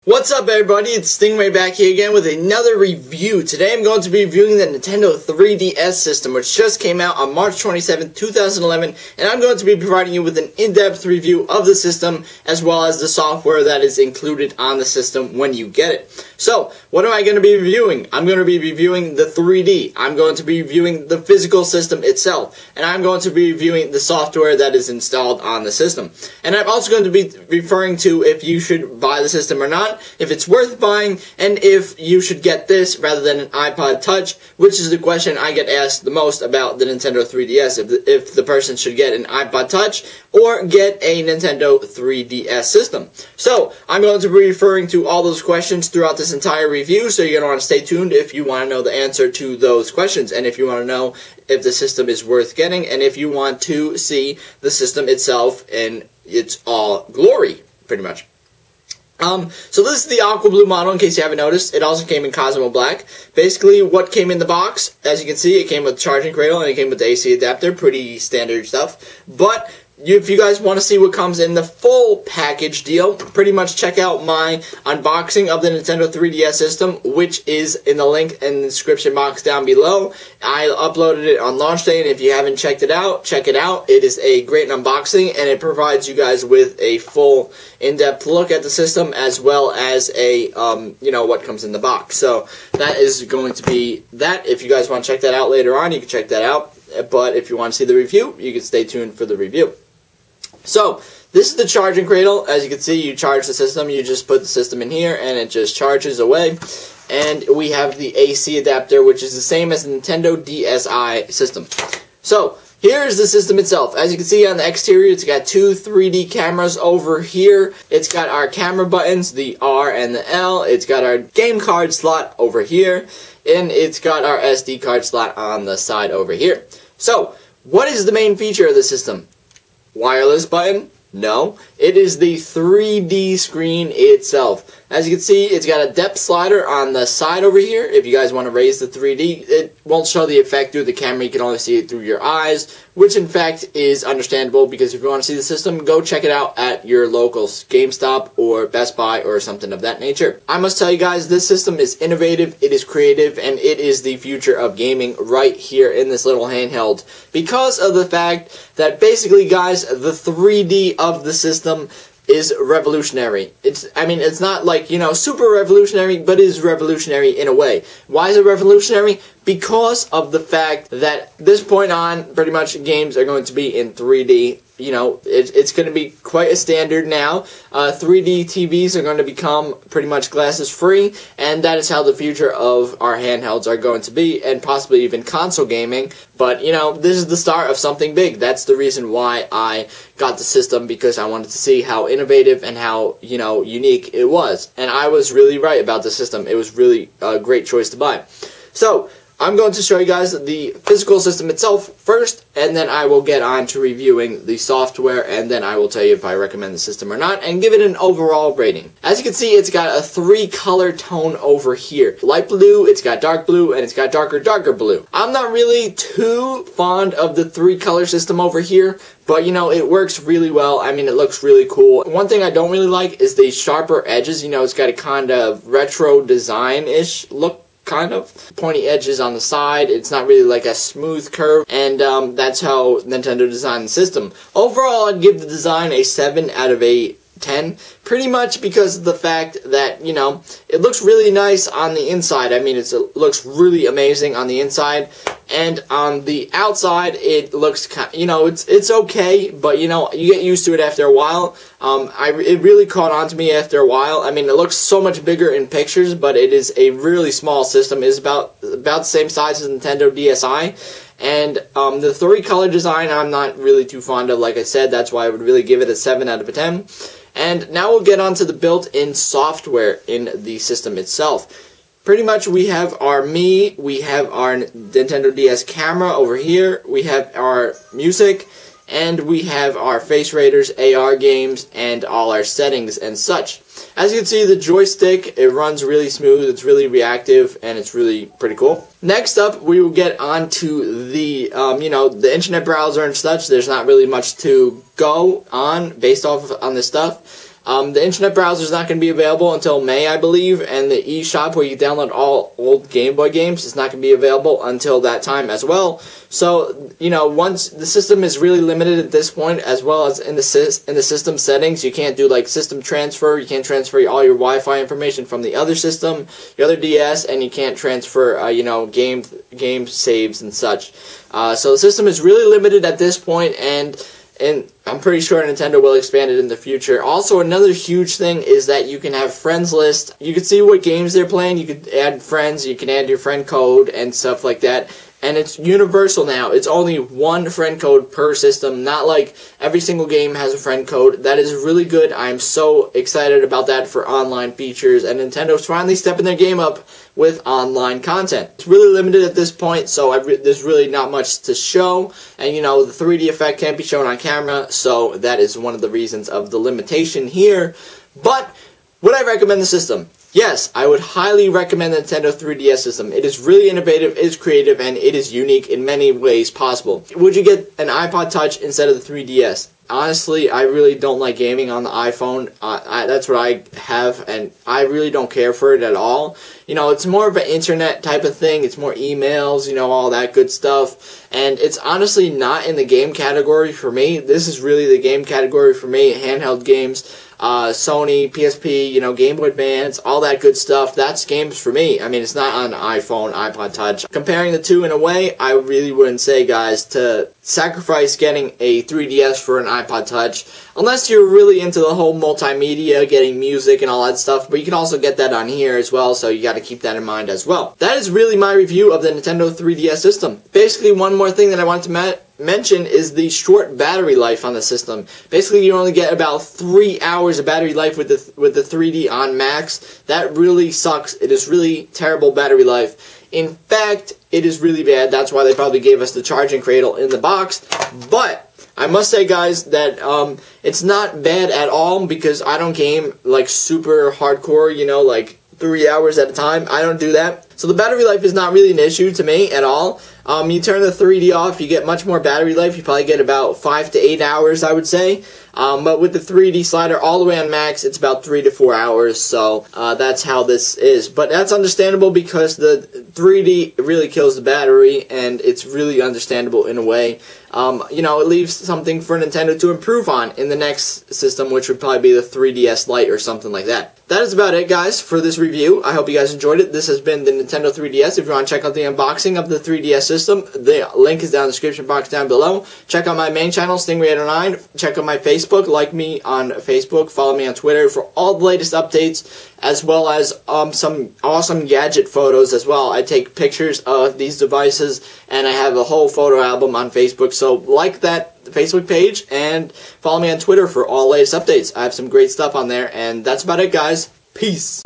What's up, everybody? It's Stingray back here again with another review. Today I'm going to be reviewing the Nintendo 3DS system, which just came out on March 27, 2011, and I'm going to be providing you with an in-depth review of the system, as well as the software that is included on the system when you get it. So, what am I going to be reviewing? I'm going to be reviewing the 3D, I'm going to be reviewing the physical system itself, and I'm going to be reviewing the software that is installed on the system. And I'm also going to be referring to if you should buy the system or not, if it's worth buying, and if you should get this rather than an iPod Touch, which is the question I get asked the most about the Nintendo 3DS, if the person should get an iPod Touch or get a Nintendo 3DS system. So, I'm going to be referring to all those questions throughout this entire review, so you're going to want to stay tuned if you want to know the answer to those questions, and if you want to know if the system is worth getting, and if you want to see the system itself in its all glory, pretty much. So this is the Aqua Blue model, in case you haven't noticed. It also came in Cosmo Black. Basically, what came in the box, as you can see, it came with charging cradle, and it came with the AC adapter. Pretty standard stuff. But if you guys want to see what comes in the full package deal, pretty much check out my unboxing of the Nintendo 3DS system, which is in the link in the description box down below. I uploaded it on launch day, and if you haven't checked it out, check it out. It is a great unboxing, and it provides you guys with a full in-depth look at the system, as well as a, what comes in the box. So that is going to be that. If you guys want to check that out later on, you can check that out. But if you want to see the review, you can stay tuned for the review. So, this is the charging cradle. As you can see, you charge the system, you just put the system in here, and it just charges away. And we have the AC adapter, which is the same as the Nintendo DSi system. So, here's the system itself. As you can see on the exterior, it's got two 3D cameras over here. It's got our camera buttons, the R and the L. It's got our game card slot over here. And it's got our SD card slot on the side over here. So, what is the main feature of the system? Wireless button? No. It is the 3D screen itself. As you can see, it's got a depth slider on the side over here. If you guys want to raise the 3D, it won't show the effect through the camera. You can only see it through your eyes, which in fact is understandable, because if you want to see the system, go check it out at your local GameStop or Best Buy or something of that nature. I must tell you guys, this system is innovative, it is creative, and it is the future of gaming right here in this little handheld, because of the fact that basically, guys, the 3D of the system is revolutionary. It's not like, super revolutionary, but it is revolutionary in a way. Why is it revolutionary? Because of the fact that this point on, pretty much games are going to be in 3D. It's going to be quite a standard now. 3D TVs are going to become pretty much glasses free, and that is how the future of our handhelds are going to be, and possibly even console gaming. But, this is the start of something big. That's the reason why I got the system, because I wanted to see how innovative and how, unique it was. And I was really right about the system. It was really a great choice to buy. So, I'm going to show you guys the physical system itself first, and then I will get on to reviewing the software, and then I will tell you if I recommend the system or not, and give it an overall rating. As you can see, it's got a 3-color tone over here. Light blue, it's got dark blue, and it's got darker blue. I'm not really too fond of the 3-color system over here, but, it works really well. It looks really cool. One thing I don't really like is the sharper edges. It's got a kind of retro design-ish look. Kind of pointy edges on the side. It's not really like a smooth curve, and that's how Nintendo designed the system. Overall, I'd give the design a 7 out of a 10, pretty much because of the fact that, it looks really nice on the inside. It looks really amazing on the inside, and on the outside, it looks it's okay, but you get used to it after a while. It really caught on to me after a while. It looks so much bigger in pictures, but it is a really small system. It's about the same size as Nintendo DSi. And the 3-color design I'm not really too fond of, like I said. That's why I would really give it a 7 out of a 10. And now we'll get on to the built-in software in the system itself. Pretty much we have our Mii, we have our Nintendo DS camera over here, we have our music, and we have our face raiders, AR games, and all our settings and such. As you can see, the joystick, it runs really smooth, it's really reactive, and it's really pretty cool. Next up, we will get on to the, the internet browser and such. There's not really much to go on based off on this stuff. The internet browser is not going to be available until May, I believe, and the eShop where you download all old Game Boy games is not going to be available until that time as well. So, once the system is really limited at this point, as well as in the system settings, you can't do like system transfer. You can't transfer all your Wi-Fi information from the other system, your other DS, and you can't transfer, game saves and such. So the system is really limited at this point, and I'm pretty sure Nintendo will expand it in the future. Also, another huge thing is that you can have friends list. You can see what games they're playing. You can add friends. You can add your friend code and stuff like that. And it's universal now. It's only one friend code per system, not like every single game has a friend code. That is really good. I'm so excited about that for online features, and Nintendo's finally stepping their game up with online content. It's really limited at this point, so there's really not much to show, and the 3D effect can't be shown on camera, so that is one of the reasons of the limitation here. But would I recommend the system? Yes, I would highly recommend the Nintendo 3DS system. It is really innovative, it is creative, and it is unique in many ways possible. Would you get an iPod Touch instead of the 3DS? Honestly, I really don't like gaming on the iPhone. That's what I have, and I really don't care for it at all. It's more of an internet type of thing. It's more emails, all that good stuff. And it's honestly not in the game category for me. This is really the game category for me. Handheld games, Sony, PSP, Game Boy Advance, all that good stuff. That's games for me. I mean, it's not on iPhone, iPod Touch. Comparing the two in a way, I really wouldn't say, guys, to sacrifice getting a 3DS for an iPod Touch, unless you're really into the whole multimedia, getting music and all that stuff, but you can also get that on here as well, so you got to keep that in mind as well. That is really my review of the Nintendo 3DS system. Basically, one more thing that I want to mention is the short battery life on the system. Basically, you only get about 3 hours of battery life with the 3D on max. That really sucks. It is really terrible battery life. In fact, it is really bad. That's why they probably gave us the charging cradle in the box. But I must say, guys, that it's not bad at all, because I don't game like super hardcore, like 3 hours at a time. I don't do that. So the battery life is not really an issue to me at all. You turn the 3D off, you get much more battery life. You probably get about 5 to 8 hours, I would say. But with the 3D slider all the way on max, it's about 3 to 4 hours. So that's how this is. But that's understandable, because the 3D really kills the battery, and it's really understandable in a way. It leaves something for Nintendo to improve on in the next system, which would probably be the 3DS Lite or something like that. That is about it, guys, for this review. I hope you guys enjoyed it. This has been the Nintendo 3DS. If you want to check out the unboxing of the 3DS system, the link is down in the description box down below. Check out my main channel, Stingray809. Check out my Facebook. Like me on Facebook. Follow me on Twitter for all the latest updates, as well as some awesome gadget photos as well. I take pictures of these devices, and I have a whole photo album on Facebook. So like that Facebook page, and follow me on Twitter for all latest updates. I have some great stuff on there, and that's about it, guys. Peace.